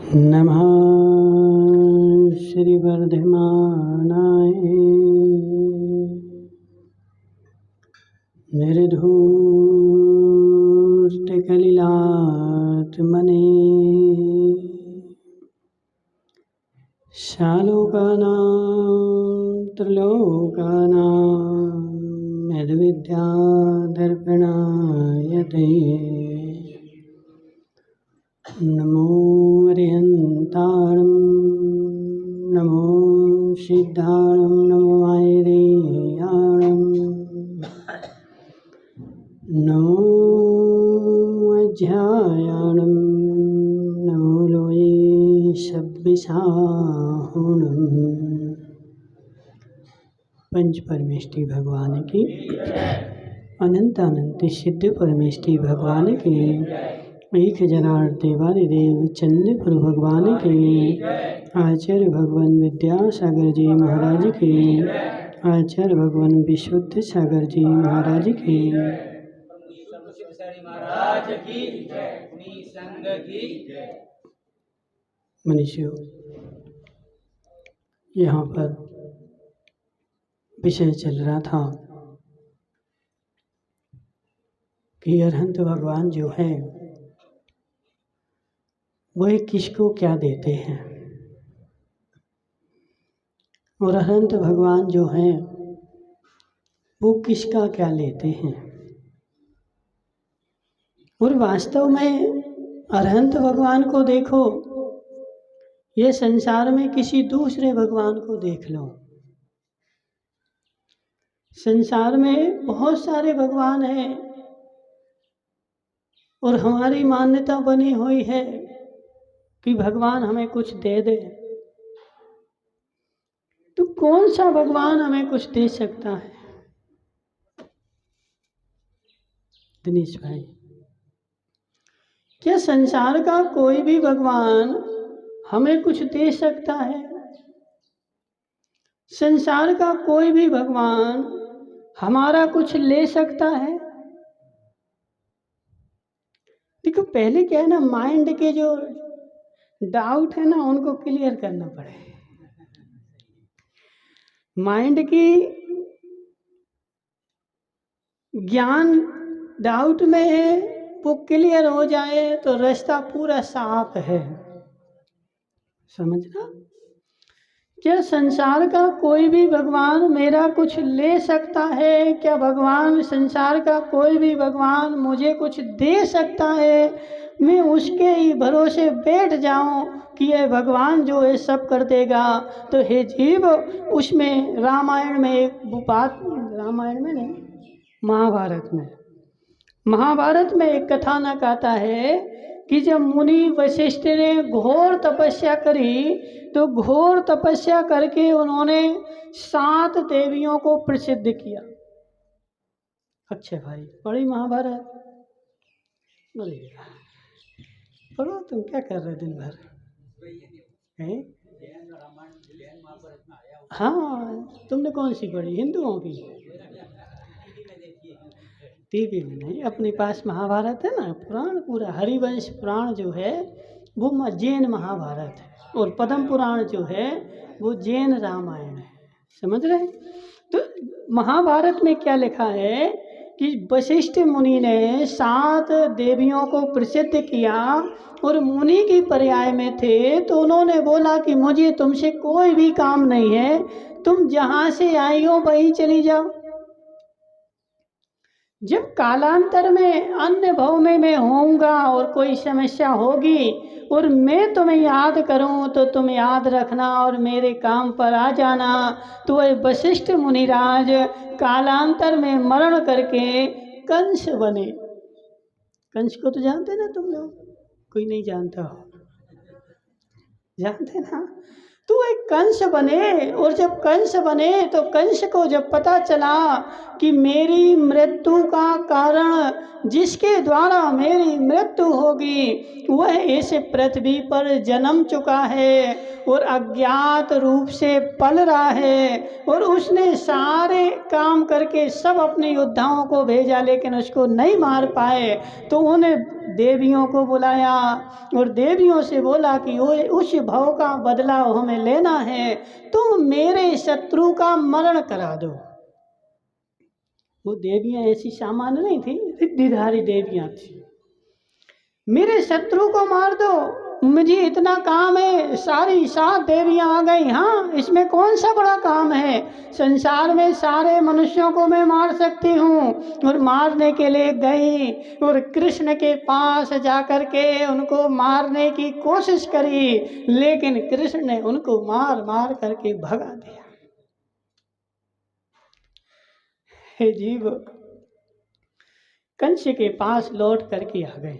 नमः श्रीवर्धमानाय निर्धूर्तकलिलात्मने शालोकानां त्रिलोकानां यद्विद्यादर्पणाय ते नमो अरिहन्ताणं नमो सिद्धाणं नमो मायरेयाणं नमो अध्यायाणं नमो लोये शब्बिसाहुणं। पंच परमेष्टि भगवान की, अनंत अनंत सिद्ध परमेष्टि भगवान की, एक जनार्द देवादिदेव चंद्रपुर भगवान के, आचार्य भगवान विद्यासागर जी महाराज के, आचार्य भगवान विशुद्ध सागर जी महाराज के, मनुष्यों, यहाँ पर विषय चल रहा था कि अरहंत भगवान जो है वह किसको क्या देते हैं, और अरहंत भगवान जो हैं वो किसका क्या लेते हैं। और वास्तव में अरहंत भगवान को देखो, ये संसार में किसी दूसरे भगवान को देख लो। संसार में बहुत सारे भगवान हैं और हमारी मान्यता बनी हुई है कि भगवान हमें कुछ दे दे। तो कौन सा भगवान हमें कुछ दे सकता है? दिनेश भाई, क्या संसार का कोई भी भगवान हमें कुछ दे सकता है? संसार का कोई भी भगवान हमारा कुछ ले सकता है? देखो, पहले क्या है ना, माइंड के जो डाउट है ना उनको क्लियर करना पड़े। माइंड की ज्ञान डाउट में है, वो क्लियर हो जाए तो रास्ता पूरा साफ है। समझना? क्या संसार का कोई भी भगवान मेरा कुछ ले सकता है? क्या भगवान, संसार का कोई भी भगवान मुझे कुछ दे सकता है? मैं उसके ही भरोसे बैठ जाऊं कि ये भगवान जो है सब कर देगा। तो हे जीव, उसमें रामायण में एक बात, रामायण में नहीं, महाभारत में एक कथानक आता है कि जब मुनि वशिष्ठ ने घोर तपस्या करी, तो घोर तपस्या करके उन्होंने 7 देवियों को प्रसिद्ध किया। अच्छे भाई, पढ़ी महाभारत? पढ़ो, तुम क्या कर रहे दिन भर हैं? हाँ, तुमने कौन सी पढ़ी? हिंदुओं की? टीवी में नहीं, अपने पास महाभारत है ना, पुराण पूरा। हरिवंश पुराण जो है वो जैन महाभारत है, और पद्म पुराण जो है वो जैन रामायण है। समझ रहे? तो महाभारत में क्या लिखा है कि वशिष्ठ मुनि ने 7 देवियों को प्रसिद्ध किया, और मुनि की पर्याय में थे, तो उन्होंने बोला कि मुझे तुमसे कोई भी काम नहीं है, तुम जहाँ से आई हो वहीं चली जाओ। जब कालांतर में अन्य भव में मैं होऊंगा और कोई समस्या होगी और मैं तुम्हें याद करूं, तो तुम याद रखना और मेरे काम पर आ जाना। तो वह वशिष्ठ मुनिराज कालांतर में मरण करके कंस बने। कंस को तो जानते ना तुम लोग? कोई नहीं जानता हो? जानते ना? तो एक कंस बने, और जब कंस बने तो कंस को जब पता चला कि मेरी मृत्यु का कारण, जिसके द्वारा मेरी मृत्यु होगी, वह इस पृथ्वी पर जन्म चुका है और अज्ञात रूप से पल रहा है, और उसने सारे काम करके सब अपने योद्धाओं को भेजा लेकिन उसको नहीं मार पाए, तो उन्हें देवियों को बुलाया और देवियों से बोला कि उस भव का बदलाव हमें लेना है, तुम मेरे शत्रु का मरण करा दो। वो देवियां ऐसी सामान्य नहीं थी, रिद्धिधारी देवियां थी। मेरे शत्रु को मार दो, मुझे इतना काम है। सारी 7 देवियां आ गई। हाँ, इसमें कौन सा बड़ा काम है? संसार में सारे मनुष्यों को मैं मार सकती हूँ। और मारने के लिए गई और कृष्ण के पास जाकर के उनको मारने की कोशिश करी, लेकिन कृष्ण ने उनको मार मार करके भगा दिया। हे जीव, कंस के पास लौट करके आ गए,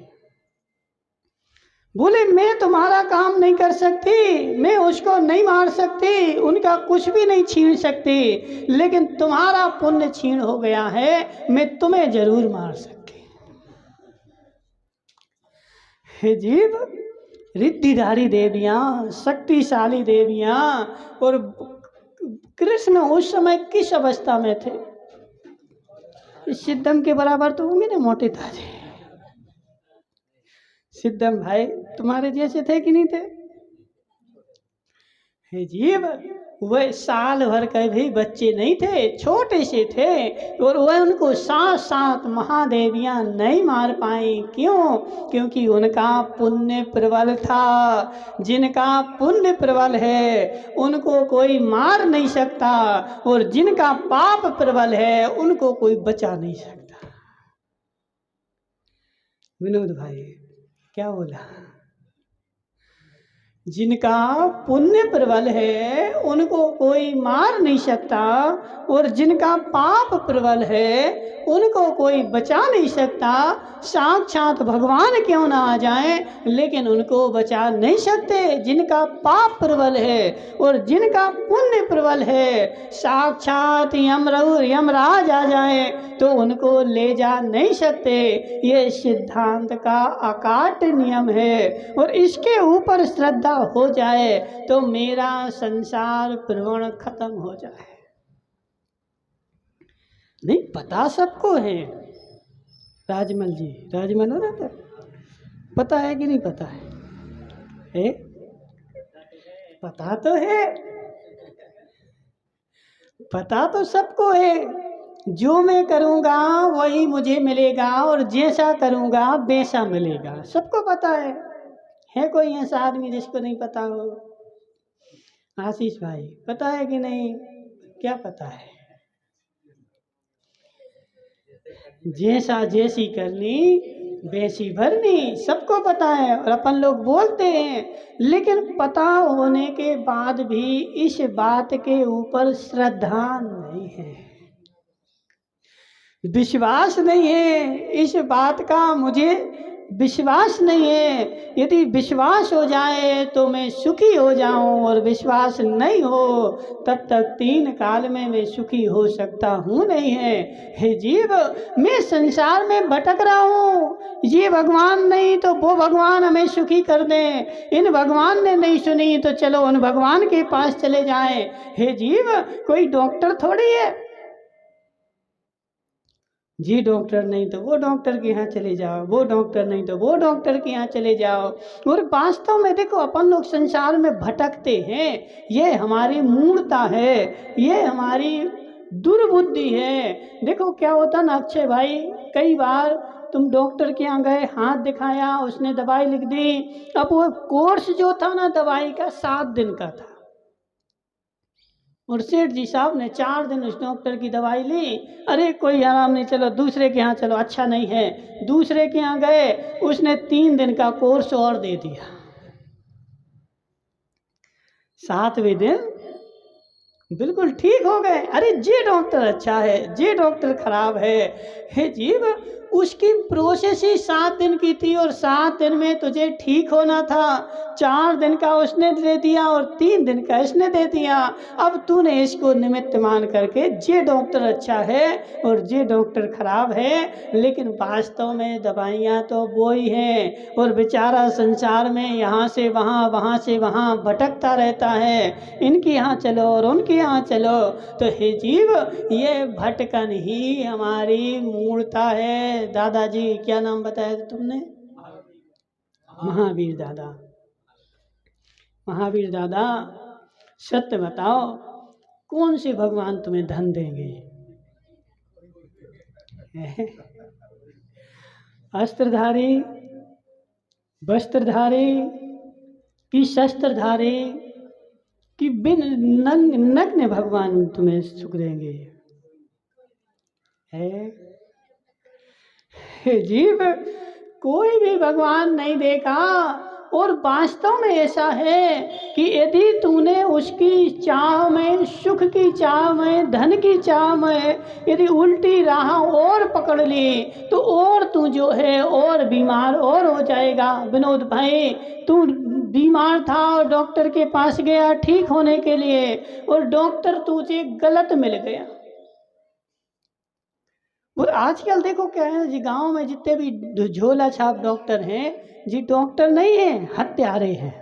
बोले मैं तुम्हारा काम नहीं कर सकती, मैं उसको नहीं मार सकती, उनका कुछ भी नहीं छीन सकती, लेकिन तुम्हारा पुण्य छीन हो गया है, मैं तुम्हें जरूर मार सकती। हे जीव, रिद्धिधारी देवियां, शक्तिशाली देवियां, और कृष्ण उस समय किस अवस्था में थे? इस सिद्धम के बराबर तो होंगे ना मोटे ताजे। सिद्धम भाई तुम्हारे जैसे थे कि नहीं थे? हे जीव, वह साल भर के भी बच्चे नहीं थे, छोटे से थे, और वह उनको 7 महादेवियां नहीं मार पाई। क्यों? क्योंकि उनका पुण्य प्रबल था। जिनका पुण्य प्रबल है उनको कोई मार नहीं सकता, और जिनका पाप प्रबल है उनको कोई बचा नहीं सकता। विनोद भाई क्या बोला? जिनका पुण्य प्रबल है उनको कोई मार नहीं सकता, और जिनका पाप प्रबल है उनको कोई बचा नहीं सकता। साक्षात भगवान क्यों ना आ जाए, लेकिन उनको बचा नहीं सकते। जिनका पाप प्रबल है और जिनका पुण्य प्रबल है, साक्षात यमराज आ जाए तो उनको ले जा नहीं सकते। ये सिद्धांत का अकाट नियम है, और इसके ऊपर श्रद्धा हो जाए तो मेरा संसार प्रवण खत्म हो जाए। नहीं पता सबको है। राजमल जी, राजमल हो रहा था, पता है कि नहीं पता है? पता तो है, पता तो सबको है। जो मैं करूँगा वही मुझे मिलेगा, और जैसा करूँगा वैसा मिलेगा। सबको पता है कोई ऐसा आदमी जिसको नहीं पता हो? आशीष भाई पता है कि नहीं? क्या पता है? जैसा जैसी करनी वैसी भरनी, सबको पता है। और अपन लोग बोलते हैं, लेकिन पता होने के बाद भी इस बात के ऊपर श्रद्धा नहीं है, विश्वास नहीं है। इस बात का मुझे विश्वास नहीं है। यदि विश्वास हो जाए तो मैं सुखी हो जाऊं, और विश्वास नहीं हो तब तक 3 काल में मैं सुखी हो सकता हूँ नहीं है। हे जीव, मैं संसार में भटक रहा हूँ। ये भगवान नहीं तो वो भगवान हमें सुखी कर दें। इन भगवान ने नहीं सुनी तो चलो उन भगवान के पास चले जाएं। हे जीव, कोई डॉक्टर थोड़ी है। जी डॉक्टर नहीं तो वो डॉक्टर के यहाँ चले जाओ, वो डॉक्टर नहीं तो वो डॉक्टर के यहाँ चले जाओ। और वास्तव में देखो, अपन लोग संसार में भटकते हैं, ये हमारी मूर्खता है, ये हमारी दुर्बुद्धि है। देखो क्या होता ना अक्षय भाई, कई बार तुम डॉक्टर के यहाँ गए, हाथ दिखाया, उसने दवाई लिख दी। अब वो कोर्स जो था ना दवाई का 7 दिन का था, और सेठ जी साहब ने 4 दिन उस डॉक्टर की दवाई ली। अरे कोई आराम नहीं, चलो दूसरे के यहाँ चलो, अच्छा नहीं है। दूसरे के यहाँ गए, उसने 3 दिन का कोर्स और दे दिया। 7वें दिन बिल्कुल ठीक हो गए। अरे ये डॉक्टर अच्छा है, ये डॉक्टर खराब है। हे जीव, उसकी प्रोसेस ही 7 दिन की थी, और 7 दिन में तुझे ठीक होना था। 4 दिन का उसने दे दिया और 3 दिन का इसने दे दिया। अब तूने इसको निमित्त मान करके ये डॉक्टर अच्छा है और ये डॉक्टर खराब है, लेकिन वास्तव में दवाइयाँ तो वो ही हैं। और बेचारा संसार में यहाँ से वहाँ, वहाँ से वहाँ भटकता रहता है। इनके यहाँ चलो और उनके यहाँ चलो। तो हे जीव, ये भटकन ही हमारी मूर्खता है। दादाजी क्या नाम बताया था तुमने? महावीर दादा, महावीर दादा सत्य बताओ, कौन से भगवान तुम्हें धन देंगे? अस्त्रधारी, वस्त्रधारी कि शस्त्रधारी कि बिन नग्न भगवान तुम्हें सुख देंगे? हे जीव, कोई भी भगवान नहीं देगा। और वास्तव में ऐसा है कि यदि तूने उसकी चाह में, सुख की चाह में, धन की चाह में यदि उल्टी राह और पकड़ ली तो और तू जो है और बीमार और हो जाएगा। विनोद भाई, तू बीमार था और डॉक्टर के पास गया ठीक होने के लिए, और डॉक्टर तुझे गलत मिल गया। और आजकल देखो क्या है जी, गांव में जितने भी झोला छाप डॉक्टर हैं जी, डॉक्टर नहीं है, हत्यारे हैं।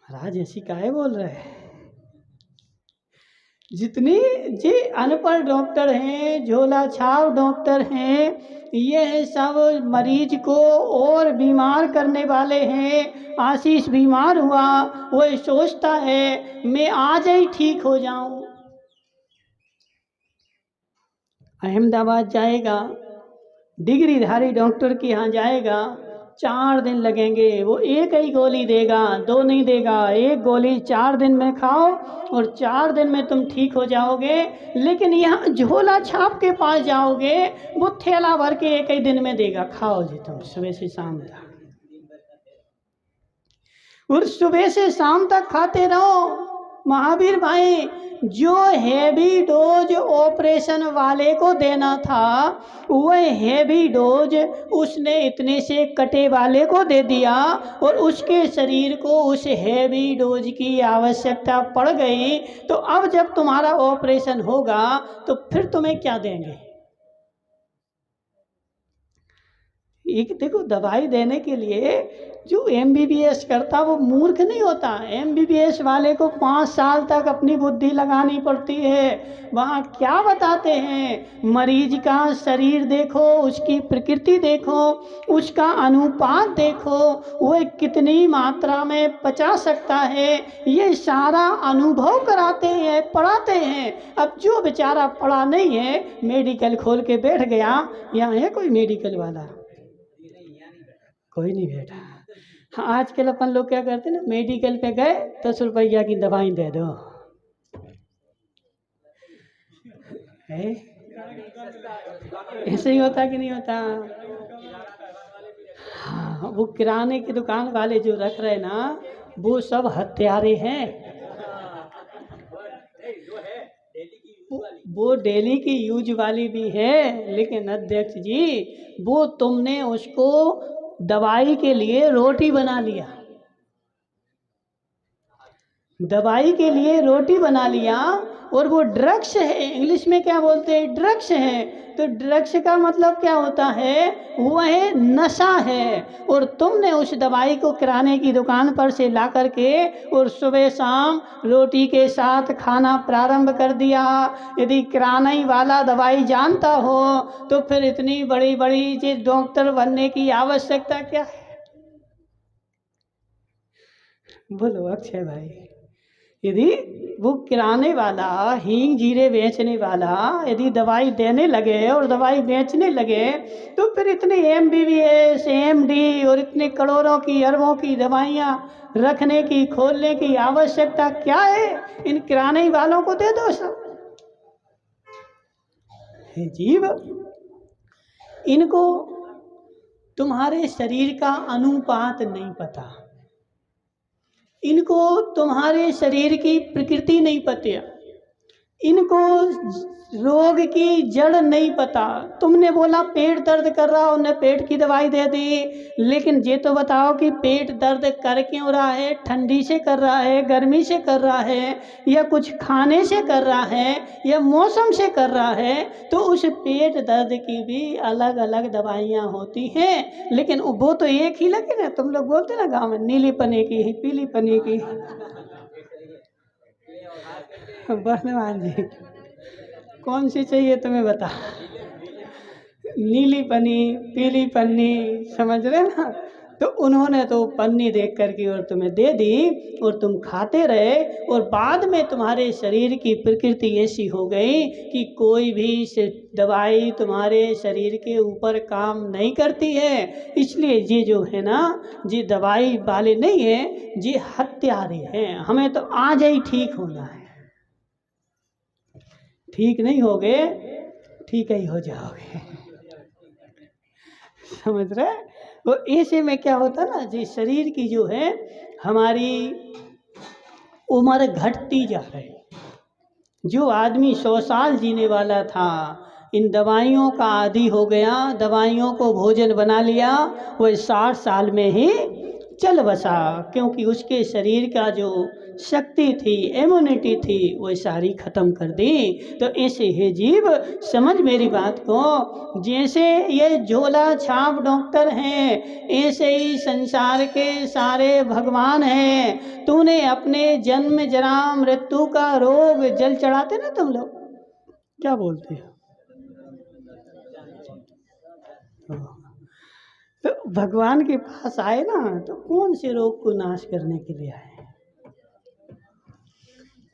महाराज ऐसी काहे बोल रहे हैं? जितनी जी अनपढ़ डॉक्टर हैं, झोला छाप डॉक्टर हैं, ये सब मरीज को और बीमार करने वाले हैं। आशीष बीमार हुआ, वो सोचता है मैं आज ही ठीक हो जाऊं। अहमदाबाद जाएगा, डिग्रीधारी डॉक्टर के यहाँ जाएगा, 4 दिन लगेंगे। वो एक ही गोली देगा, 2 नहीं देगा, एक गोली 4 दिन में खाओ और 4 दिन में तुम ठीक हो जाओगे। लेकिन यहाँ झोला छाप के पास जाओगे, वो थैला भर के एक ही दिन में देगा, खाओ जी तुम सुबह से शाम तक। और सुबह से शाम तक खाते रहो। महावीर भाई, जो हैवी डोज ऑपरेशन वाले को देना था, वह हैवी डोज उसने इतने से कटे वाले को दे दिया, और उसके शरीर को उस हैवी डोज की आवश्यकता पड़ गई। तो अब जब तुम्हारा ऑपरेशन होगा तो फिर तुम्हें क्या देंगे? एक देखो, दवाई देने के लिए जो MBBS करता वो मूर्ख नहीं होता। MBBS वाले को 5 साल तक अपनी बुद्धि लगानी पड़ती है। वहाँ क्या बताते हैं? मरीज का शरीर देखो, उसकी प्रकृति देखो, उसका अनुपात देखो, वो कितनी मात्रा में पचा सकता है, ये सारा अनुभव कराते हैं, पढ़ाते हैं। अब जो बेचारा पढ़ा नहीं है, मेडिकल खोल के बैठ गया, यहाँ है कोई मेडिकल वाला? कोई नहीं बैठा। हाँ, आजकल अपन लोग क्या करते हैं ना, मेडिकल पे गए 10 रुपया की दवाई दे दो, है ऐसे ही होता कि नहीं होता? हाँ, वो किराने की दुकान वाले जो रख रहे ना, वो सब हत्यारे हैं। वो डेली की यूज वाली भी है, लेकिन अध्यक्ष जी, वो तुमने उसको दवाई के लिए रोटी बना लिया। दवाई के लिए रोटी बना लिया, और वो ड्रग्स है। इंग्लिश में क्या बोलते हैं? ड्रग्स है। तो ड्रग्स का मतलब क्या होता है? वह नशा है। और तुमने उस दवाई को किराने की दुकान पर से ला करके और सुबह शाम रोटी के साथ खाना प्रारंभ कर दिया। यदि किराना वाला दवाई जानता हो तो फिर इतनी बड़ी बड़ी डॉक्टर बनने की आवश्यकता क्या है? बोलो अक्षय भाई। यदि वो किराने वाला, हींग जीरे बेचने वाला यदि दवाई देने लगे और दवाई बेचने लगे, तो फिर इतने MBBS MD और इतने करोड़ों की अरबों की दवाइयाँ रखने की, खोलने की आवश्यकता क्या है? इन किराने वालों को दे दो सब। हे जीव, इनको तुम्हारे शरीर का अनुपात नहीं पता, इनको तुम्हारे शरीर की प्रकृति नहीं पता, इनको रोग की जड़ नहीं पता। तुमने बोला पेट दर्द कर रहा, उन्हें पेट की दवाई दे दी, लेकिन ये तो बताओ कि पेट दर्द कर क्यों रहा है? ठंडी से कर रहा है, गर्मी से कर रहा है, या कुछ खाने से कर रहा है, या मौसम से कर रहा है? तो उस पेट दर्द की भी अलग अलग दवाइयाँ होती हैं, लेकिन वो तो एक ही लगे ना। तुम लोग बोलते ना गाँव में, नीली पन्नी की, पीली पन्नी की। बर्नवान जी, कौन सी चाहिए तुम्हें बता? नीली पन्नी, पीली पन्नी, समझ रहे ना। तो उन्होंने तो पन्नी देख करके और तुम्हें दे दी और तुम खाते रहे, और बाद में तुम्हारे शरीर की प्रकृति ऐसी हो गई कि कोई भी दवाई तुम्हारे शरीर के ऊपर काम नहीं करती है। इसलिए ये जो है ना, ये दवाई वाले नहीं है, ये हत्यारे हैं। हमें तो आज ही ठीक होना है, ठीक नहीं होगे ठीक ही हो जाओगे। समझ रहे। तो ऐसे में क्या होता ना, जी शरीर की जो है हमारी उम्र घटती जा रही। जो आदमी 100 साल जीने वाला था, इन दवाइयों का आदी हो गया, दवाइयों को भोजन बना लिया, वह 60 साल में ही चल बसा, क्योंकि उसके शरीर का जो शक्ति थी, इम्यूनिटी थी, वो सारी ख़त्म कर दी। तो ऐसे है जीव, समझ मेरी बात को। जैसे ये झोला छाप डॉक्टर हैं, ऐसे ही संसार के सारे भगवान हैं। तूने अपने जन्म जरा मृत्यु का रोग, जल चढ़ाते ना तुम लोग, क्या बोलते हो? तो भगवान के पास आए ना, तो कौन से रोग को नाश करने के लिए आए?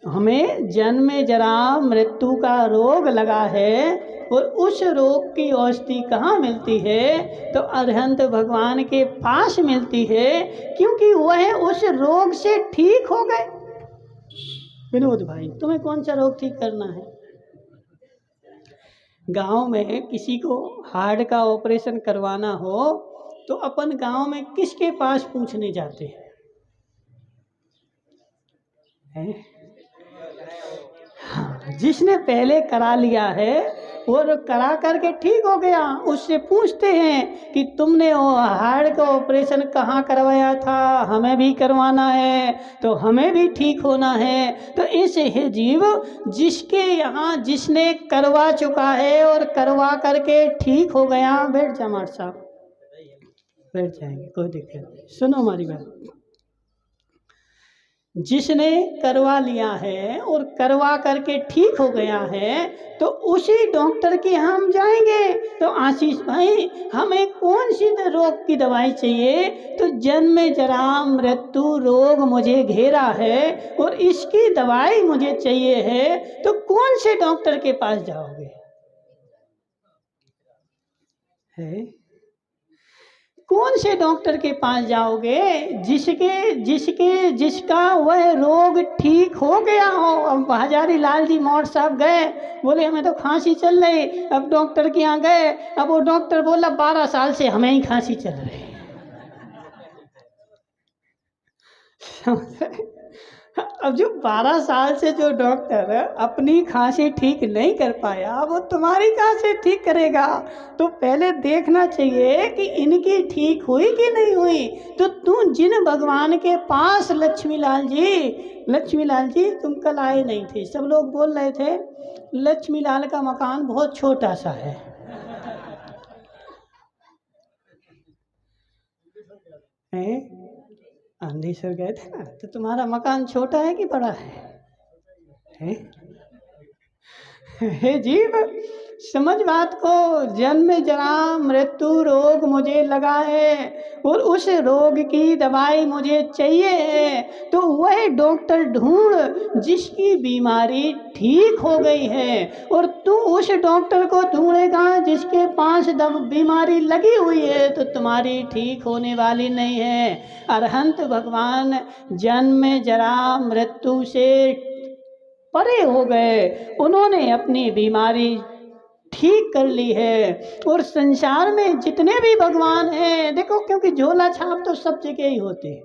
हमें जन्म जरा मृत्यु का रोग लगा है, और उस रोग की औषधि कहाँ मिलती है? तो अरहंत भगवान के पास मिलती है, क्योंकि वह उस रोग से ठीक हो गए। विनोद भाई, तुम्हें कौन सा रोग ठीक करना है? गांव में किसी को हार्ट का ऑपरेशन करवाना हो तो अपन गांव में किसके पास पूछने जाते हैं? हाँ, जिसने पहले करा लिया है और करा करके ठीक हो गया, उससे पूछते हैं कि तुमने वो हार्ट का ऑपरेशन कहाँ करवाया था, हमें भी करवाना है, तो हमें भी ठीक होना है। तो ऐसे है जीव, जिसके यहाँ जिसने करवा चुका है और करवा करके ठीक हो गया। बैठ जा मार साहब, बैठ जाएंगे, कोई दिक्कत नहीं। सुनो हमारी बात। जिसने करवा लिया है और करवा करके ठीक हो गया है, तो उसी डॉक्टर के हम जाएंगे। तो आशीष भाई, हमें कौन सी रोग की दवाई चाहिए? तो जन्म जरा मृत्यु रोग मुझे घेरा है और इसकी दवाई मुझे चाहिए है, तो कौन से डॉक्टर के पास जाओगे? है कौन से डॉक्टर के पास जाओगे? जिसका वह रोग ठीक हो गया हो। अब हजारी लाल जी मौर्य साहब गए, बोले हमें तो खांसी चल रही। अब डॉक्टर के यहाँ गए, अब वो डॉक्टर बोला 12 साल से हमें ही खांसी चल रही। अब जो 12 साल से जो डॉक्टर अपनी खांसी ठीक नहीं कर पाया, वो तुम्हारी कहाँ से ठीक करेगा? तो पहले देखना चाहिए कि इनकी ठीक हुई कि नहीं हुई। तो तुम जिन भगवान के पास, लक्ष्मी लाल जी तुम कल आए नहीं थे, सब लोग बोल रहे थे लक्ष्मी लाल का मकान बहुत छोटा सा है। अंधेश्वर गए थे ना, तो तुम्हारा मकान छोटा है कि बड़ा है? हे जीव, समझ बात को। जन्म जरा मृत्यु रोग मुझे लगा है और उस रोग की दवाई मुझे चाहिए है, तो वह डॉक्टर ढूंढ जिसकी बीमारी ठीक हो गई है। और तू उस डॉक्टर को ढूंढेगा जिसके पास बीमारी लगी हुई है, तो तुम्हारी ठीक होने वाली नहीं है। अरहंत भगवान जन्म जरा मृत्यु से परे हो गए, उन्होंने अपनी बीमारी ठीक कर ली है। और संसार में जितने भी भगवान हैं, देखो, क्योंकि झोला छाप तो सब जगह ही होते हैं,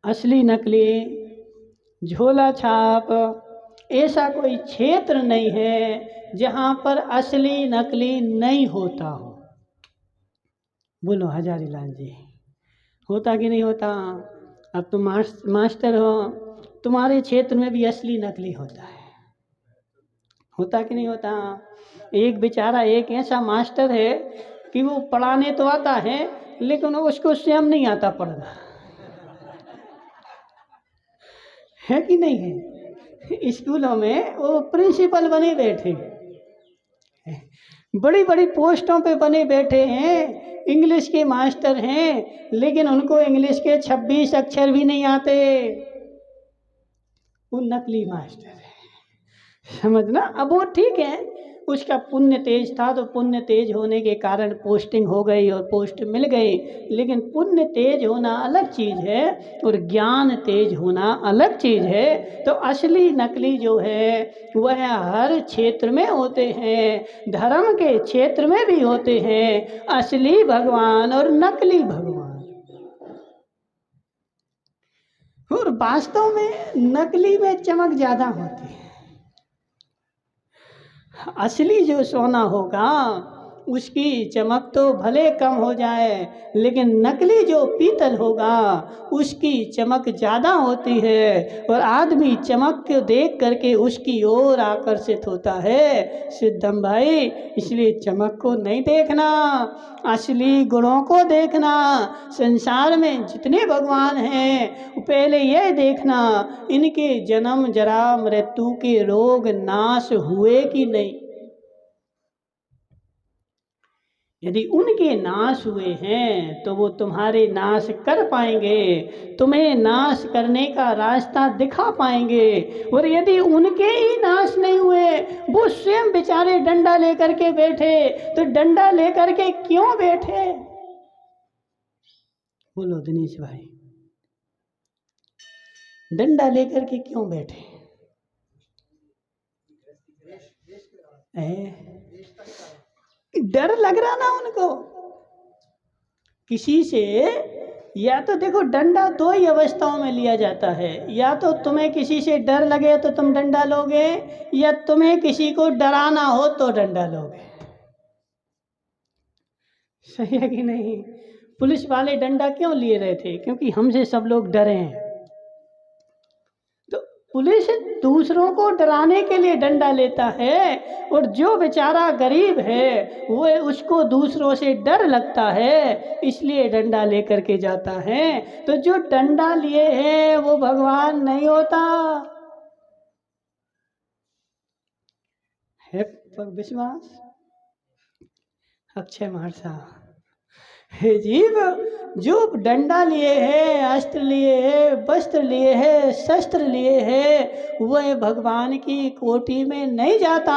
असली नकली झोला छाप, ऐसा कोई क्षेत्र नहीं है जहाँ पर असली नकली नहीं होता हो। बोलो हजारी लाल जी, होता कि नहीं होता? अब तुम मास्टर हो, तुम्हारे क्षेत्र में भी असली नकली होता कि नहीं होता? एक बेचारा एक ऐसा मास्टर है कि वो पढ़ाने तो आता है, लेकिन उसको स्वयं नहीं आता पढ़ना, है कि नहीं है? स्कूलों में वो प्रिंसिपल बने बैठे, बड़ी बड़ी पोस्टों पे बने बैठे हैं, इंग्लिश के मास्टर हैं, लेकिन उनको इंग्लिश के 26 अक्षर भी नहीं आते। वो नकली मास्टर है, समझना। अब वो ठीक है, उसका पुण्य तेज था तो पुण्य तेज होने के कारण पोस्टिंग हो गई और पोस्ट मिल गई, लेकिन पुण्य तेज होना अलग चीज़ है और ज्ञान तेज होना अलग चीज़ है। तो असली नकली जो है वह हर क्षेत्र में होते हैं, धर्म के क्षेत्र में भी होते हैं, असली भगवान और नकली भगवान। और वास्तव में नकली में चमक ज़्यादा होती है। असली जो सोना होगा उसकी चमक तो भले कम हो जाए, लेकिन नकली जो पीतल होगा उसकी चमक ज़्यादा होती है और आदमी चमक को देख करके उसकी ओर आकर्षित होता है। सिद्धम भाई, इसलिए चमक को नहीं देखना, असली गुणों को देखना। संसार में जितने भगवान हैं पहले यह देखना इनके जन्म जरा मृत्यु के रोग नाश हुए कि नहीं। यदि उनके नाश हुए हैं तो वो तुम्हारे नाश कर पाएंगे, तुम्हें नाश करने का रास्ता दिखा पाएंगे। और यदि उनके ही नाश नहीं हुए, वो स्वयं बेचारे डंडा लेकर के बैठे, तो डंडा लेकर के क्यों बैठे? बोलो दिनेश भाई, डंडा लेकर के क्यों बैठे? डर लग रहा ना उनको किसी से। या तो देखो, डंडा दो ही अवस्थाओं में लिया जाता है, या तो तुम्हें किसी से डर लगे तो तुम डंडा लोगे, या तुम्हें किसी को डराना हो तो डंडा लोगे। सही है कि नहीं? पुलिस वाले डंडा क्यों लिए रहे थे? क्योंकि हमसे सब लोग डरे हैं। तो पुलिस दूसरों को डराने के लिए डंडा लेता है, और जो बेचारा गरीब है वो उसको दूसरों से डर लगता है, इसलिए डंडा लेकर के जाता है। तो जो डंडा लिए है वो भगवान नहीं होता है। पर विश्वास अक्षय महर्षा हे जीव, जो डंडा लिए है, अस्त्र लिए है, वस्त्र लिए है, शस्त्र लिए है, वह भगवान की कोटि में नहीं जाता।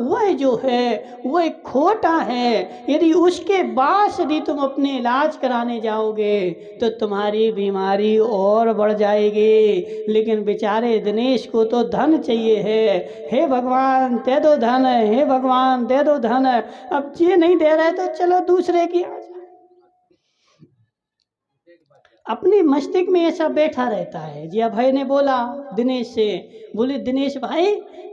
वह जो है वह खोटा है। यदि उसके बाद यदि तुम अपने इलाज कराने जाओगे तो तुम्हारी बीमारी और बढ़ जाएगी। लेकिन बेचारे दिनेश को तो धन चाहिए है। हे भगवान दे दो धन, हे भगवान दे दो धन। अब ये नहीं दे रहे तो चलो दूसरे की। अपने मस्तिष्क में ऐसा बैठा रहता है। जी भाई ने बोला दिनेश से, बोले दिनेश भाई,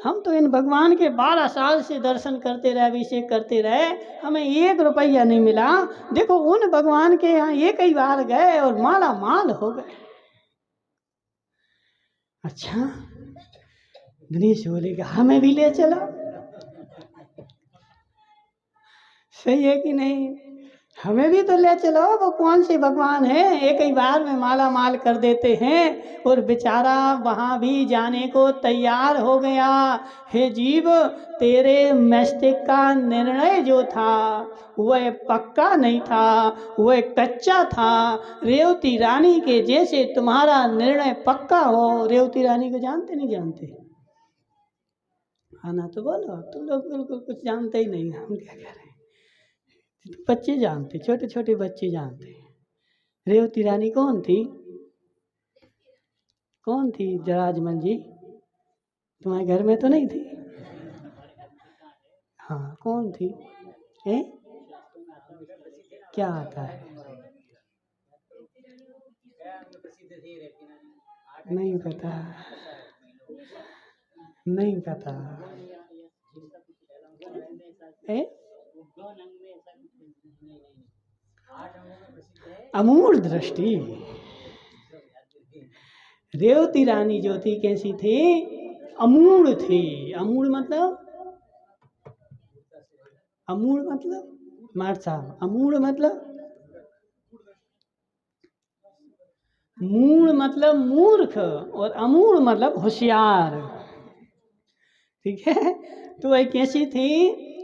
हम तो इन भगवान के 12 साल से दर्शन करते रहे, अभिषेक करते रहे, हमें 1 रुपया नहीं मिला। देखो उन भगवान के यहाँ एक ही बार गए और माला माल हो गए। अच्छा, दिनेश बोलेगा हमें भी ले चलो। सही है कि नहीं? हमें भी तो ले चलो। वो कौन से भगवान है एक ही बार में माला माल कर देते हैं? और बेचारा वहाँ भी जाने को तैयार हो गया। हे जीव, तेरे मस्तिष्क का निर्णय जो था वह पक्का नहीं था, वह कच्चा था। रेवती रानी के जैसे तुम्हारा निर्णय पक्का हो। रेवती रानी को जानते नहीं जानते? आना तो बोलो, तुम लोग बिल्कुल कुछ जानते ही नहीं, हम क्या करें। बच्चे जानते, छोटे छोटे बच्चे जानते। रेवती रानी कौन थी? कौन थी जराजमल जी? तुम्हारे घर में तो नहीं थी? हाँ, कौन थी? क्या आता है? नहीं पता, नहीं पता। अमूढ़ दृष्टि। रेवती रानी जो थी कैसी थी? अमूढ़ थी। अमूढ़ मतलब? अमूढ़ मतलब मार साहब, अमूढ़ मतलब? मूढ़ मतलब मूर्ख, और अमूढ़ मतलब होशियार। ठीक है? तो वह कैसी थी?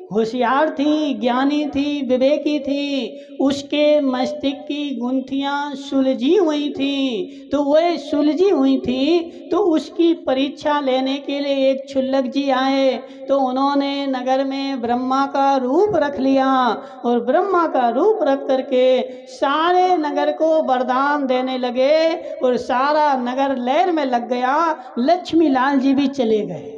होशियार थी, ज्ञानी थी, विवेकी थी, उसके मस्तिष्क की गुंथियाँ सुलझी हुई थी। तो वह सुलझी हुई थी तो उसकी परीक्षा लेने के लिए एक क्षुल्लक जी आए। तो उन्होंने नगर में ब्रह्मा का रूप रख लिया और ब्रह्मा का रूप रख करके सारे नगर को वरदान देने लगे और सारा नगर लहर में लग गया। लक्ष्मी लाल जी भी चले गए।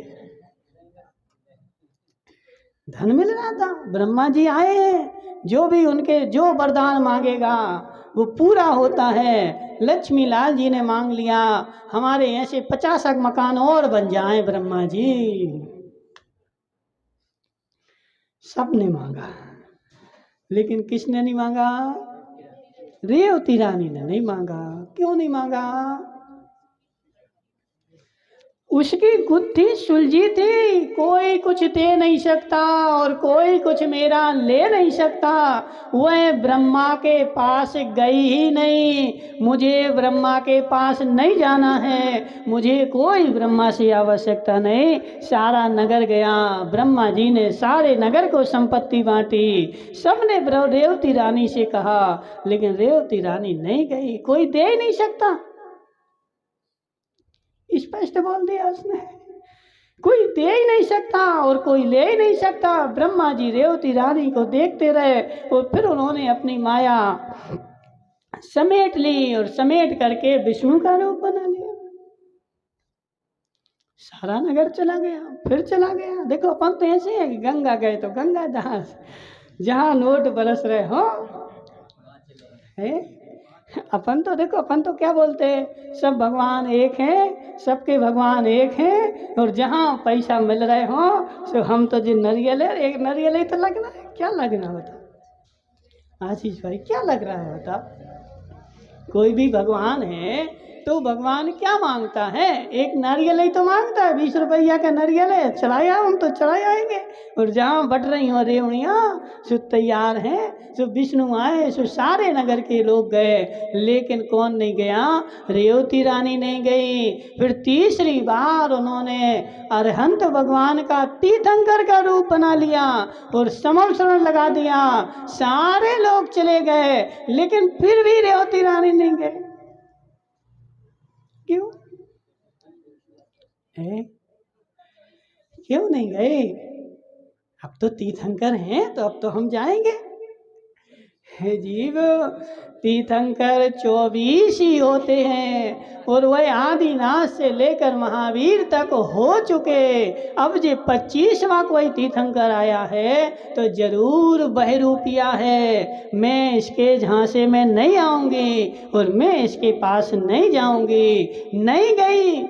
धन मिल रहा था, ब्रह्मा जी आए हैं, जो भी उनके जो वरदान मांगेगा वो पूरा होता है। लक्ष्मी लाल जी ने मांग लिया हमारे ऐसे 50 मकान और बन जाएं ब्रह्मा जी। सबने मांगा, लेकिन किसने नहीं मांगा? रेवती रानी ने नहीं मांगा। क्यों नहीं मांगा? उसकी गुत्थी सुलझी थी, कोई कुछ दे नहीं सकता और कोई कुछ मेरा ले नहीं सकता। वह ब्रह्मा के पास गई ही नहीं। मुझे ब्रह्मा के पास नहीं जाना है, मुझे कोई ब्रह्मा से आवश्यकता नहीं। सारा नगर गया, ब्रह्मा जी ने सारे नगर को संपत्ति बांटी। सबने रेवती रानी से कहा, लेकिन रेवती रानी नहीं गई। कोई दे ही नहीं सकता, स्पष्ट बोल दिया उसने। कोई दे ही नहीं सकता और कोई ले ही नहीं सकता। ब्रह्मा जी रेवती रानी को देखते रहे और फिर उन्होंने अपनी माया समेट ली और समेट करके विष्णु का रूप बना लिया। सारा नगर चला गया, फिर चला गया। देखो अपन तो ऐसे है कि गंगा गए तो गंगा जहाँ नोट बरस रहे हो है। अपन तो देखो, अपन तो क्या बोलते हैं, सब भगवान एक हैं, सबके भगवान एक हैं, और जहाँ पैसा मिल रहे हो सो हम तो जो नारियल है, एक नारियल ही तो लगना है। क्या लगना होता आशीष भाई, क्या लग रहा है बता? कोई भी भगवान है तो भगवान क्या मांगता है? एक नारियल ही तो मांगता है। 20 रुपया का नारियल है, चढ़ाया हम तो चढ़ाए आएंगे। और जहाँ बट रही हो रेवड़ियाँ सो तैयार हैं, सो विष्णु आए, सो सारे नगर के लोग गए, लेकिन कौन नहीं गया? रेवती रानी नहीं गई। फिर तीसरी बार उन्होंने अरहंत भगवान का तीर्थंकर का रूप बना लिया और समर्पण लगा दिया। सारे लोग चले गए, लेकिन फिर भी रेवती रानी नहीं गए। क्यों है? क्यों नहीं गए? अब तो तीर्थंकर हैं तो अब तो हम जाएंगे। हे जीव, तीर्थंकर 24 ही होते हैं और वह आदिनाथ से लेकर महावीर तक हो चुके। अब जो 25वां कोई तीर्थंकर आया है तो जरूर बहरूपिया है। मैं इसके झांसे में नहीं आऊंगी और मैं इसके पास नहीं जाऊंगी। नहीं गई।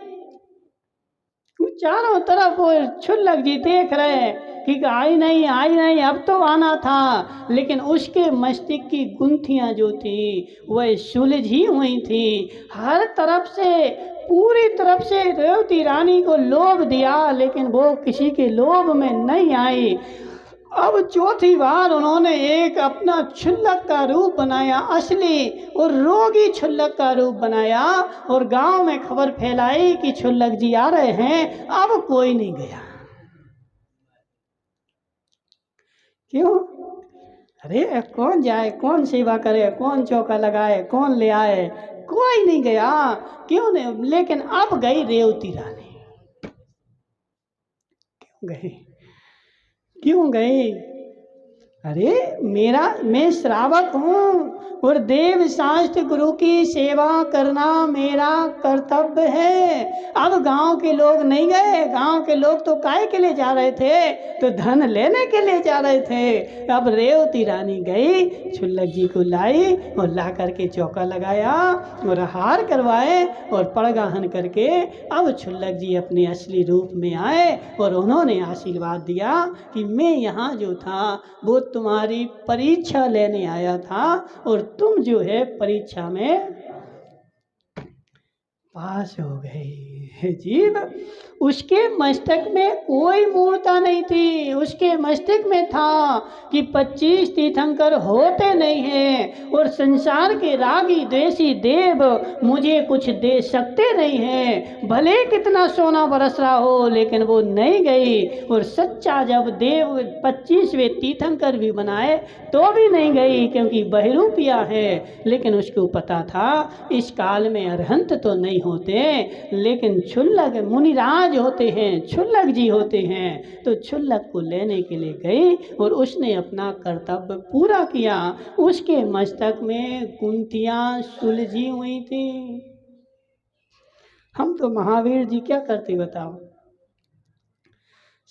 चारों तरफ वो क्षुल्लक जी देख रहे हैं कि आई नहीं आई नहीं, अब तो आना था, लेकिन उसके मस्तिष्क की गुंथियां जो थी वह सुलझी हुई थी। हर तरफ से, पूरी तरफ से रेवती रानी को लोभ दिया, लेकिन वो किसी के लोभ में नहीं आई। अब चौथी बार उन्होंने एक अपना क्षुल्लक का रूप बनाया, असली और रोगी क्षुल्लक का रूप बनाया, और गांव में खबर फैलाई कि क्षुल्लक जी आ रहे हैं। अब कोई नहीं गया। क्यों? अरे कौन जाए, कौन सेवा करे, कौन चौका लगाए, कौन ले आए? कोई नहीं गया। क्यों नहीं? लेकिन अब गई रेवती रानी। क्यों गई? क्यों गई? अरे मैं श्रावक हूँ और देव शास्त्र गुरु की सेवा करना मेरा कर्तव्य है। अब गांव के लोग नहीं गए। गांव के लोग तो काहे के लिए जा रहे थे? तो धन लेने के लिए जा रहे थे। अब रेवती रानी गई, क्षुल्लक जी को लाई और ला करके चौका लगाया और हार करवाए और पड़गाहन करके अब क्षुल्लक जी अपने असली रूप में आए और उन्होंने आशीर्वाद दिया कि मैं यहाँ जो था वो तुम्हारी परीक्षा लेने आया था और तुम जो है परीक्षा में पास हो गई। जीव उसके मस्तक में कोई मूर्ता नहीं थी, उसके मस्तक में था कि 25 तीर्थंकर होते नहीं हैं और संसार के रागी द्वेषी देव मुझे कुछ दे सकते नहीं हैं, भले कितना सोना बरस रहा हो, लेकिन वो नहीं गई। और सच्चा जब देव 25वें तीर्थंकर भी बनाए तो भी नहीं गई, क्योंकि बहरूपिया है। लेकिन उसको पता था इस काल में अरहंत तो नहीं होते, लेकिन क्षुल्लक मुनिराज होते हैं, क्षुल्लक जी होते हैं। तो क्षुल्लक को लेने के लिए गई और उसने अपना कर्तव्य पूरा किया। उसके मस्तक में कुंतियाँ सुलझी हुई थी। हम तो महावीर जी क्या करते बताओ,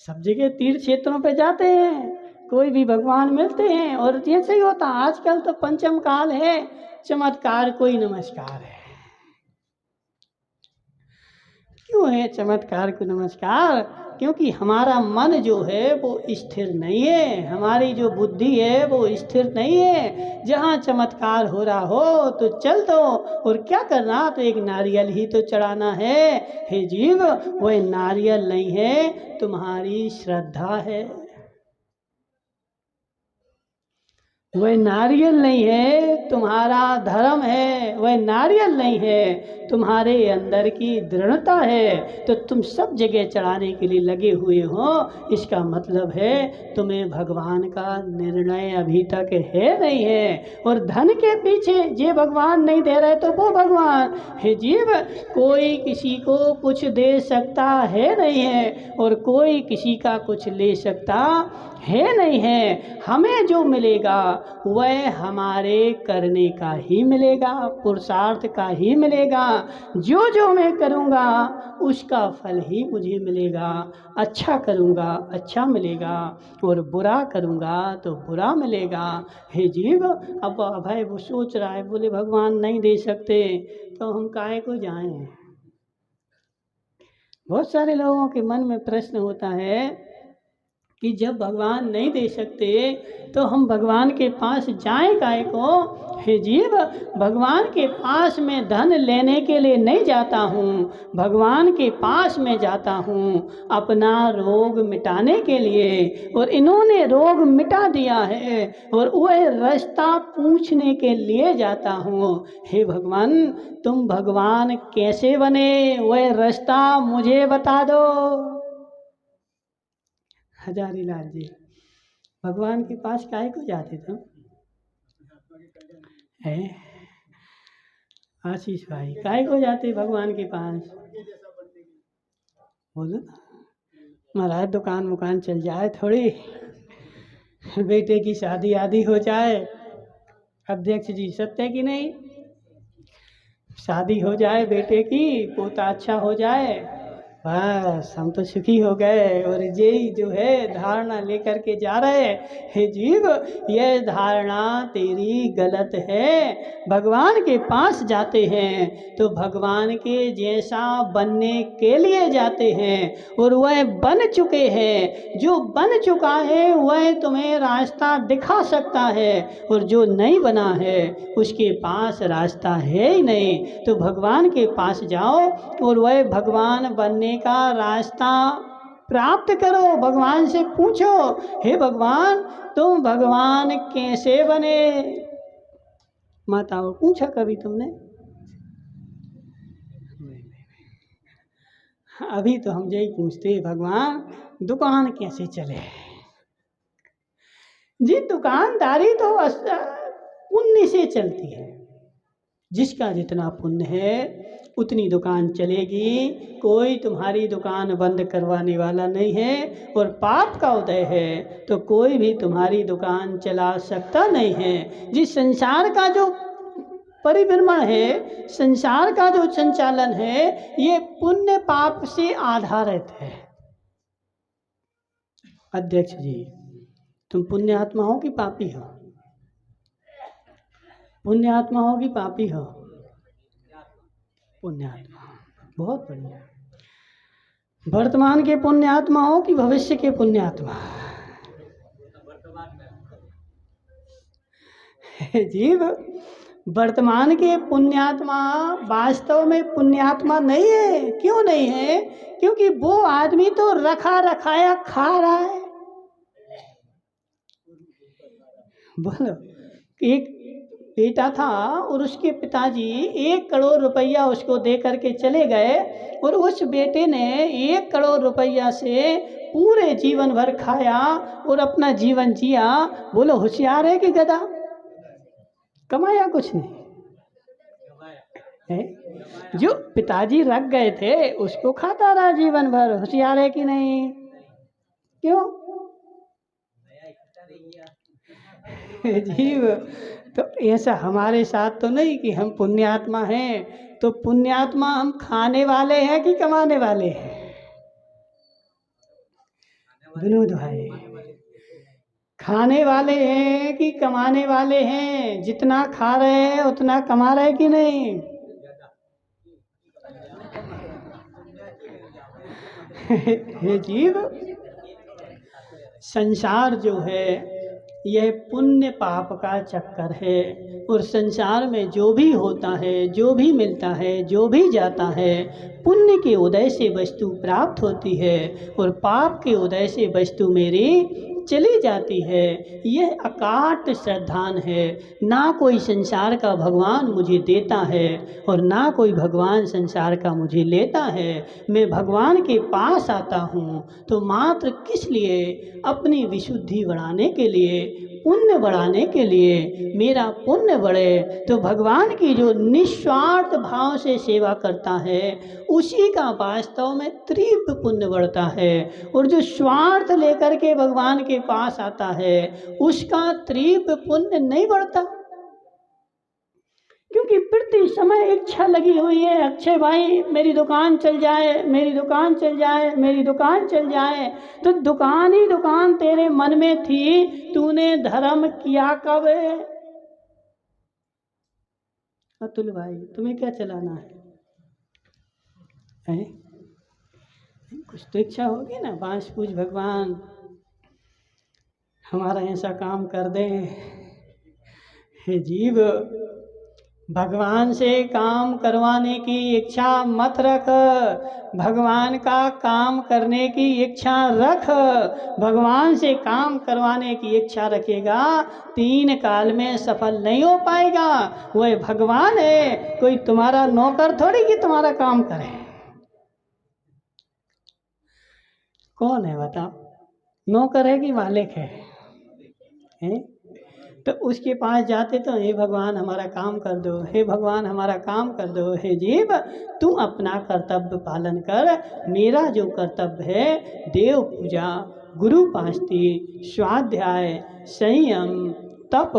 सब जगह तीर्थ क्षेत्रों पे जाते हैं, कोई भी भगवान मिलते हैं और जैसे ही होता। आजकल तो पंचम काल है, चमत्कार कोई नमस्कार है। क्यों है चमत्कार को नमस्कार? क्योंकि हमारा मन जो है वो स्थिर नहीं है, हमारी जो बुद्धि है वो स्थिर नहीं है। जहाँ चमत्कार हो रहा हो तो चल दो, और क्या करना, तो एक नारियल ही तो चढ़ाना है। हे जीव, वह नारियल नहीं है, तुम्हारी श्रद्धा है। वह नारियल नहीं है, तुम्हारा धर्म है। वह नारियल नहीं है, तुम्हारे अंदर की दृढ़ता है। तो तुम सब जगह चढ़ाने के लिए लगे हुए हो, इसका मतलब है तुम्हें भगवान का निर्णय अभी तक है नहीं है। और धन के पीछे ये भगवान नहीं दे रहे तो वो भगवान है। जीव, कोई किसी को कुछ दे सकता है नहीं है, और कोई किसी का कुछ ले सकता है नहीं है। हमें जो मिलेगा वह हमारे करने का ही मिलेगा, पुरुषार्थ का ही मिलेगा। जो जो मैं करूँगा उसका फल ही मुझे मिलेगा। अच्छा करूँगा अच्छा मिलेगा, और बुरा करूँगा तो बुरा मिलेगा। हे जीव, अब भाई वो सोच रहा है, बोले भगवान नहीं दे सकते तो हम काहे को जाएं। बहुत सारे लोगों के मन में प्रश्न होता है कि जब भगवान नहीं दे सकते तो हम भगवान के पास जाएं काहे को। हे जीव, भगवान के पास में धन लेने के लिए नहीं जाता हूँ, भगवान के पास में जाता हूँ अपना रोग मिटाने के लिए। और इन्होंने रोग मिटा दिया है, और वह रास्ता पूछने के लिए जाता हूँ। हे भगवान, तुम भगवान कैसे बने, वह रास्ता मुझे बता दो। हजारी लाल जी, भगवान के पास काहे को जाते तुम? है आशीष भाई, काहे को जाते भगवान के पास? बोलो महाराज, दुकान मुकान चल जाए थोड़ी, बेटे की शादी आदि हो जाए। अध्यक्ष जी, सत्य कि नहीं? शादी हो जाए बेटे की, पोता अच्छा हो जाए, बस हम तो सुखी हो गए। और यही जो है धारणा लेकर के जा रहे हैं। हे जीव, यह धारणा तेरी गलत है। भगवान के पास जाते हैं तो भगवान के जैसा बनने के लिए जाते हैं, और वह बन चुके हैं। जो बन चुका है वह तुम्हें रास्ता दिखा सकता है, और जो नहीं बना है उसके पास रास्ता है ही नहीं। तो भगवान के पास जाओ और वह भगवान बनने का रास्ता प्राप्त करो। भगवान से पूछो, हे भगवान, तुम भगवान कैसे बने? माताओं, पूछा कभी तुमने? अभी तो हम यही पूछते, भगवान दुकान कैसे चले? जी, दुकानदारी तो पुण्य से चलती है। जिसका जितना पुण्य है उतनी दुकान चलेगी। कोई तुम्हारी दुकान बंद करवाने वाला नहीं है, और पाप का उदय है तो कोई भी तुम्हारी दुकान चला सकता नहीं है। जिस संसार का जो परिभ्रमण है, संसार का जो संचालन है, ये पुण्य पाप से आधारित है। अध्यक्ष जी, तुम पुण्य आत्मा हो कि पापी हो? पुण्य आत्मा हो कि पापी हो? पुण्य आत्मा, बहुत बढ़िया। वर्तमान के पुण्य आत्मा हो कि भविष्य के पुण्य आत्मा? जीव, वर्तमान के पुण्यात्मा वास्तव में पुण्यात्मा नहीं है। क्यों नहीं है? क्योंकि वो आदमी तो रखा रखाया खा रहा है। बोलो, एक बेटा था और उसके पिताजी 1 करोड़ रुपया उसको दे करके चले गए और उस बेटे ने 1 करोड़ रुपया से पूरे जीवन भर खाया और अपना जीवन जिया। बोलो, होशियार है कि गधा? कमाया कुछ नहीं है। जो पिताजी रख गए थे उसको खाता रहा जीवन भर। होशियार है कि नहीं? क्यों? जीव तो ऐसा हमारे साथ तो नहीं कि हम पुण्यात्मा हैं। तो पुण्यात्मा हम खाने वाले हैं कि कमाने वाले हैं? विनोद भाई, खाने वाले हैं कि कमाने वाले हैं? जितना खा रहे हैं उतना कमा रहे कि नहीं? हे जीव, संसार जो है यह पुण्य पाप का चक्कर है। और संसार में जो भी होता है, जो भी मिलता है, जो भी जाता है, पुण्य के उदय से वस्तु प्राप्त होती है और पाप के उदय से वस्तु मेरी चली जाती है। यह अकाट श्रद्धान है। ना कोई संसार का भगवान मुझे देता है और ना कोई भगवान संसार का मुझे लेता है। मैं भगवान के पास आता हूँ तो मात्र किस लिए? अपनी विशुद्धि बढ़ाने के लिए, पुण्य बढ़ाने के लिए। मेरा पुण्य बढ़े तो भगवान की जो निस्वार्थ भाव से सेवा करता है उसी का वास्तव में तीव्र पुण्य बढ़ता है। और जो स्वार्थ लेकर के भगवान के पास आता है उसका तीव्र पुण्य नहीं बढ़ता। क्योंकि प्रति समय इच्छा लगी हुई है, अक्षय भाई मेरी दुकान चल जाए, मेरी दुकान चल जाए, मेरी दुकान चल जाए। तो दुकान ही दुकान तेरे मन में थी, तूने धर्म किया कब? अतुल भाई, तुम्हें क्या चलाना है? कुछ तो इच्छा होगी ना, बांस पूज भगवान हमारा ऐसा काम कर दे। हे जीव, भगवान से काम करवाने की इच्छा मत रख, भगवान का काम करने की इच्छा रख। भगवान से काम करवाने की इच्छा रखेगा 3 काल में सफल नहीं हो पाएगा। वह भगवान है, कोई तुम्हारा नौकर थोड़ी कि तुम्हारा काम करे। कौन है बताओ? नौकर है कि मालिक है? तो उसके पास जाते तो हे भगवान हमारा काम कर दो, हे भगवान हमारा काम कर दो। हे जीव, तू अपना कर्तव्य पालन कर। मेरा जो कर्तव्य है, देव पूजा, गुरु पास्ती, स्वाध्याय, संयम, तप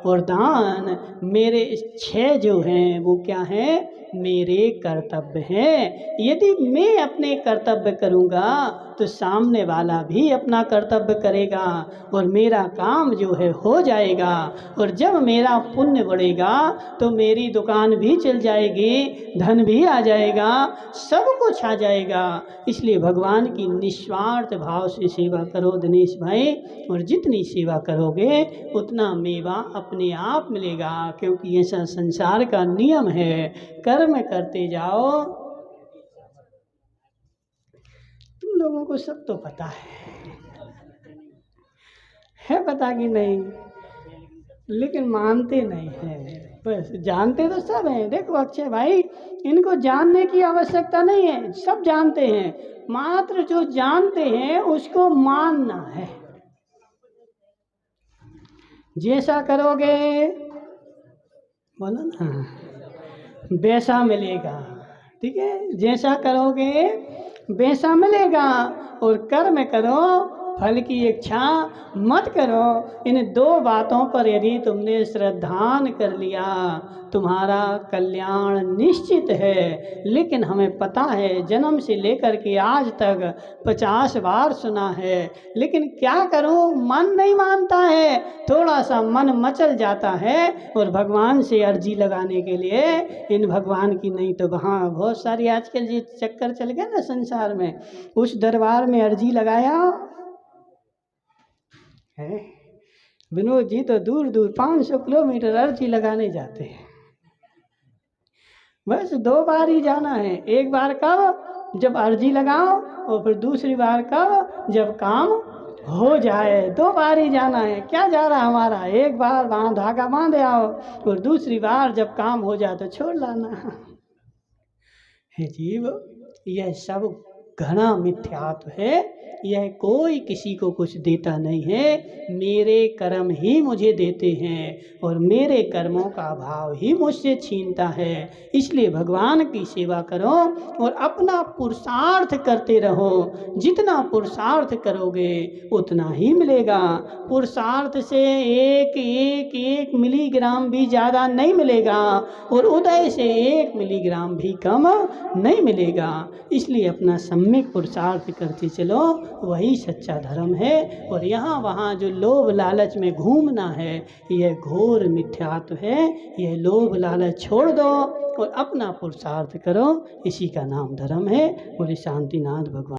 और दान, मेरे 6 जो हैं वो क्या हैं? मेरे कर्तव्य हैं। यदि मैं अपने कर्तव्य करूँगा तो सामने वाला भी अपना कर्तव्य करेगा और मेरा काम जो है हो जाएगा। और जब मेरा पुण्य बढ़ेगा तो मेरी दुकान भी चल जाएगी, धन भी आ जाएगा, सब कुछ आ जाएगा। इसलिए भगवान की निस्वार्थ भाव से सेवा करो दिनेश भाई, और जितनी सेवा करोगे उतना मेवा अपने आप मिलेगा। क्योंकि ऐसा संसार का नियम है, कर्म करते जाओ। तुम लोगों को सब तो पता है पता कि नहीं? लेकिन मानते नहीं हैं। बस जानते तो सब हैं। देखो अक्षय भाई, इनको जानने की आवश्यकता नहीं है, सब जानते हैं। मात्र जो जानते हैं उसको मानना है। जैसा करोगे, बोलो ना, वैसा मिलेगा। ठीक है, जैसा करोगे वैसा मिलेगा। और कर्म करो, फल की इच्छा मत करो। इन 2 बातों पर यदि तुमने श्रद्धान कर लिया, तुम्हारा कल्याण निश्चित है। लेकिन हमें पता है, जन्म से लेकर के आज तक 50 बार सुना है, लेकिन क्या करूं, मन नहीं मानता है। थोड़ा सा मन मचल जाता है और भगवान से अर्जी लगाने के लिए इन भगवान की नहीं तो वहाँ बहुत सारी आजकल ये चक्कर चल गए ना संसार में, उस दरबार में अर्जी लगाया है, विनोद जी तो दूर दूर 500 किलोमीटर अर्जी लगाने जाते हैं। बस 2 बार ही जाना है, एक बार कब जब अर्जी लगाओ और फिर दूसरी बार कब जब काम हो जाए। 2 बार ही जाना है। क्या जा रहा हमारा, एक बार वहाँ धागा बांध आओ और दूसरी बार जब काम हो जाए तो छोड़ लाना। हे जीव, यह सब घना मिथ्यात्व है। यह कोई किसी को कुछ देता नहीं है, मेरे कर्म ही मुझे देते हैं और मेरे कर्मों का भाव ही मुझसे छीनता है। इसलिए भगवान की सेवा करो और अपना पुरुषार्थ करते रहो। जितना पुरुषार्थ करोगे उतना ही मिलेगा। पुरुषार्थ से एक मिलीग्राम भी ज़्यादा नहीं मिलेगा और उदय से 1 मिलीग्राम भी कम नहीं मिलेगा। इसलिए अपना सम्यक पुरुषार्थ करते चलो, वही सच्चा धर्म है। और यहाँ वहाँ जो लोभ लालच में घूमना है, यह घोर मिथ्यात्व है। यह लोभ लालच छोड़ दो और अपना पुरुषार्थ करो, इसी का नाम धर्म है। बोले शांतिनाथ भगवान।